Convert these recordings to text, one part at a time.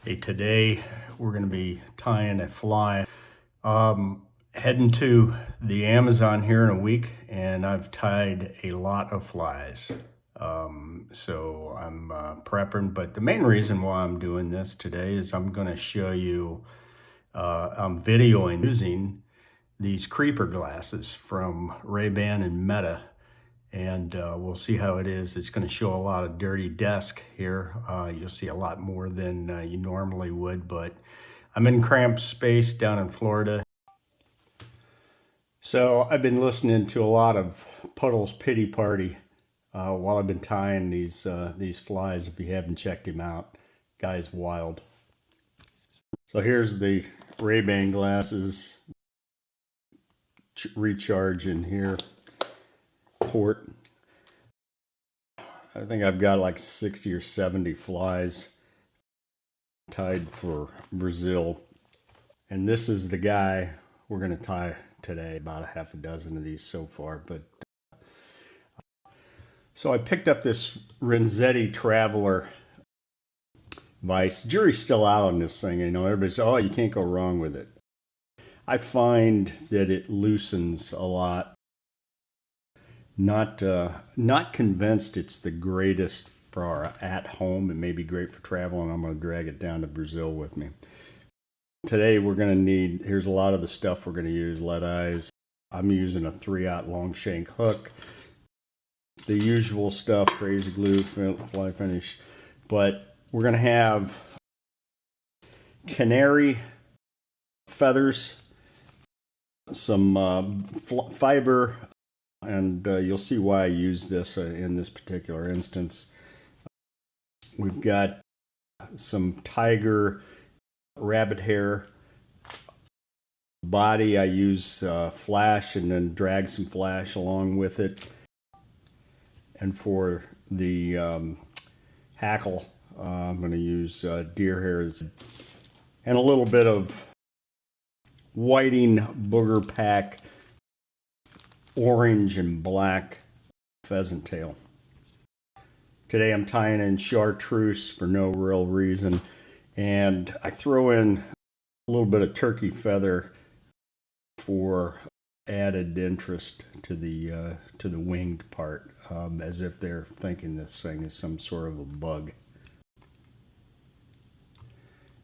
Hey, today we're going to be tying a fly. Heading to the Amazon here in a week, and I've tied a lot of flies. So I'm prepping, but the main reason why I'm doing this today is I'm going to show you, I'm videoing using these creeper glasses from Ray-Ban and Meta. And we'll see how it is. It's going to show a lot of dirty desk here. You'll see a lot more than you normally would, but I'm in cramped space down in Florida. So I've been listening to a lot of Puddle's Pity Party while I've been tying these flies. If you haven't checked him out, guy's wild. So here's the Ray-Ban glasses, recharge in here, port. I think I've got like 60 or 70 flies tied for Brazil. And this is the guy we're going to tie today, about a half a dozen of these so far. But so I picked up this Renzetti Traveler vise. Jury's still out on this thing. You know, everybody's, oh, you can't go wrong with it. I find that it loosens a lot. Not convinced it's the greatest for at home. It may be great for travel, and I'm going to drag it down to Brazil with me. Today we're going to need, here's a lot of the stuff we're going to use. Lead eyes. I'm using a 3/0 long shank hook. The usual stuff, crazy glue, fly finish. But we're going to have canary feathers, some fiber, and you'll see why I use this in this particular instance. We've got some tiger rabbit hair. Body, I use flash and then drag some flash along with it. And for the hackle, I'm going to use deer hairs and a little bit of whiting booger pack orange and black pheasant tail. Today I'm tying in chartreuse for no real reason, and I throw in a little bit of turkey feather for added interest to the winged part, as if they're thinking this thing is some sort of a bug.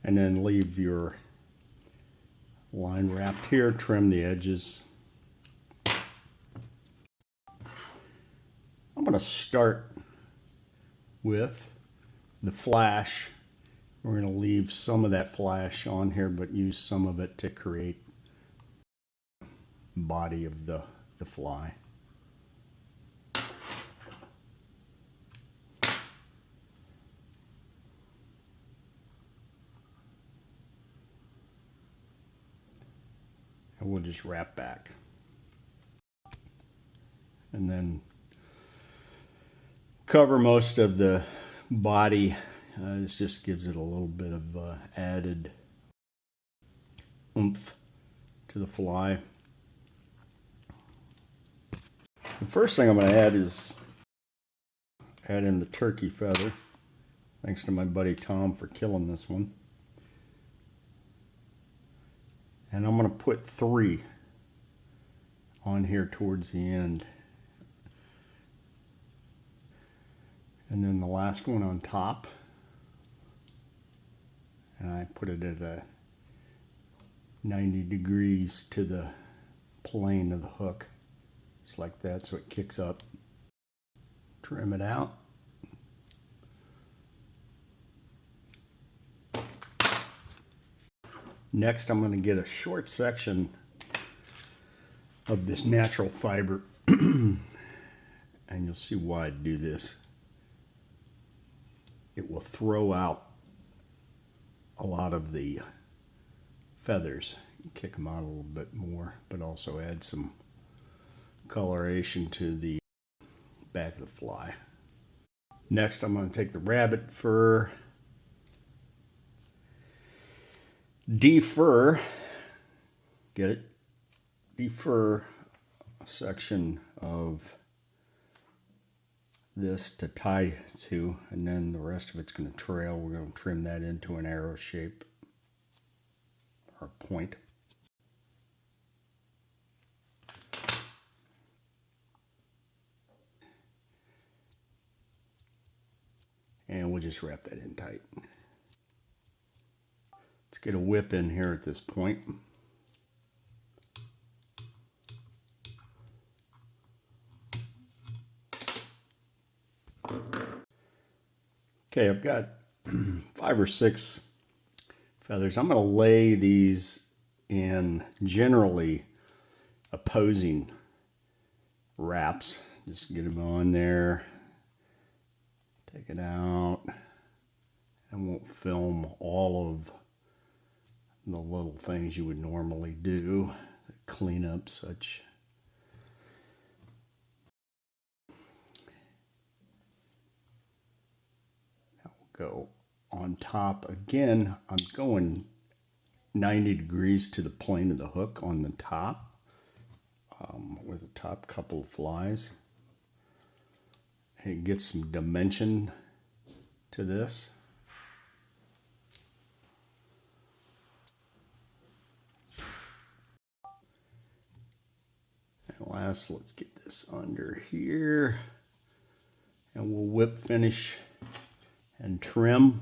And then leave your line wrapped here, trim the edges. I'm going to start with the flash. We're going to leave some of that flash on here, but use some of it to create the body of the fly. And we'll just wrap back. And then cover most of the body. This just gives it a little bit of added oomph to the fly. The first thing I'm going to add is add in the turkey feather. Thanks to my buddy Tom for killing this one. And I'm going to put 3 on here towards the end. And then the last one on top. And I put it at a 90 degrees to the plane of the hook. Just like that, so it kicks up. Trim it out. Next, I'm going to get a short section of this natural fiber. And you'll see why I do this. It will throw out a lot of the feathers. Kick them out a little bit more, but also add some coloration to the back of the fly. Next, I'm going to take the rabbit fur, defur, get it? Defur a section of this to tie to, and then the rest of it's going to trail. We're going to trim that into an arrow shape or point. And we'll just wrap that in tight. Let's get a whip in here at this point. Okay, I've got 5 or 6 feathers. I'm going to lay these in generally opposing wraps. Just get them on there, take it out. I won't film all of the little things you would normally do, clean up such. Go on top again. I'm going 90 degrees to the plane of the hook on the top with the top couple of flies. And get some dimension to this. And last, let's get this under here, and we'll whip finish and trim.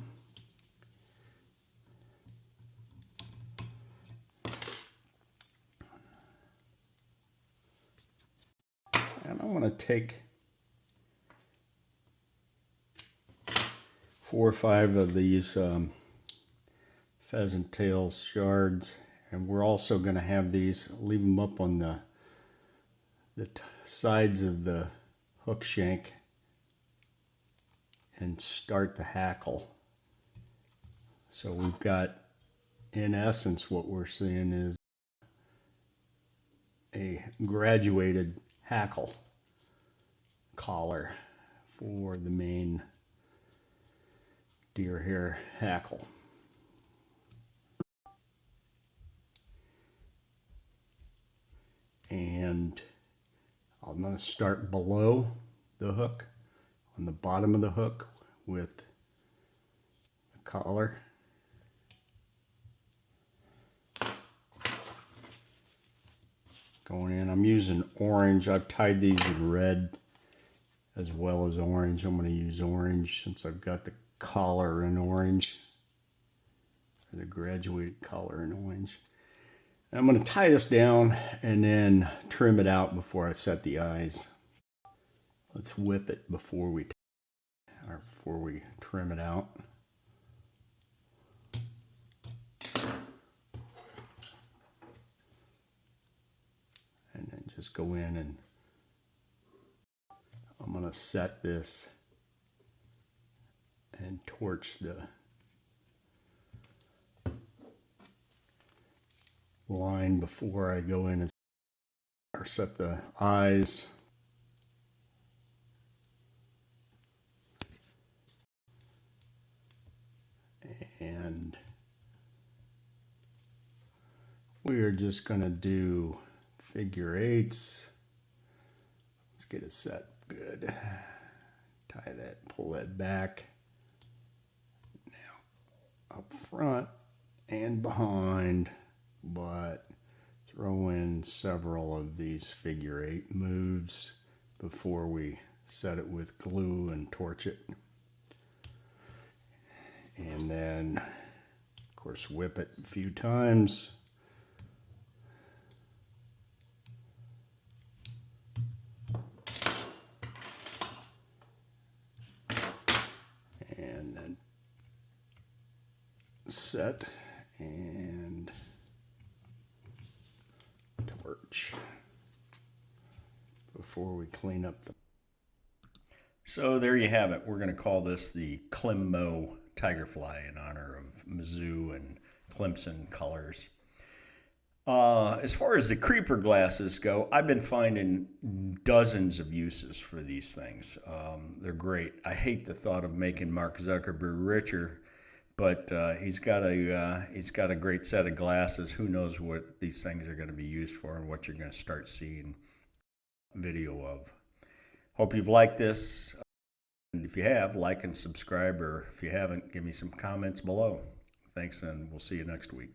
And I'm going to take 4 or 5 of these pheasant tail shards, and we're also going to have these, leave them up on the sides of the hook shank and start the hackle. So we've got, in essence, what we're seeing is a graduated hackle collar for the main deer hair hackle. And I'm going to start below the hook, on the bottom of the hook with the collar. Going in, I'm using orange. I've tied these in red as well as orange. I'm going to use orange since I've got the collar in orange, or the graduated collar in orange. And I'm going to tie this down and then trim it out before I set the eyes. Let's whip it before we trim it out. And then just go in, and I'm going to set this and torch the line before I go in and set the eyes. And we are just going to do figure 8s. Let's get it set good. Tie that, pull that back. Now up front and behind, but throw in several of these figure 8 moves before we set it with glue and torch it. And then, of course, whip it a few times. And then set and torch before we clean up the... So there you have it. We're going to call this the Klimmo Tigerfly in honor of Mizzou and Clemson colors. As far as the creeper glasses go, I've been finding dozens of uses for these things. They're great. I hate the thought of making Mark Zuckerberg richer, but he's got a great set of glasses. Who knows what these things are going to be used for and what you're going to start seeing video of. Hope you've liked this. if you have, like and subscribe, or if you haven't, give me some comments below. Thanks, and we'll see you next week.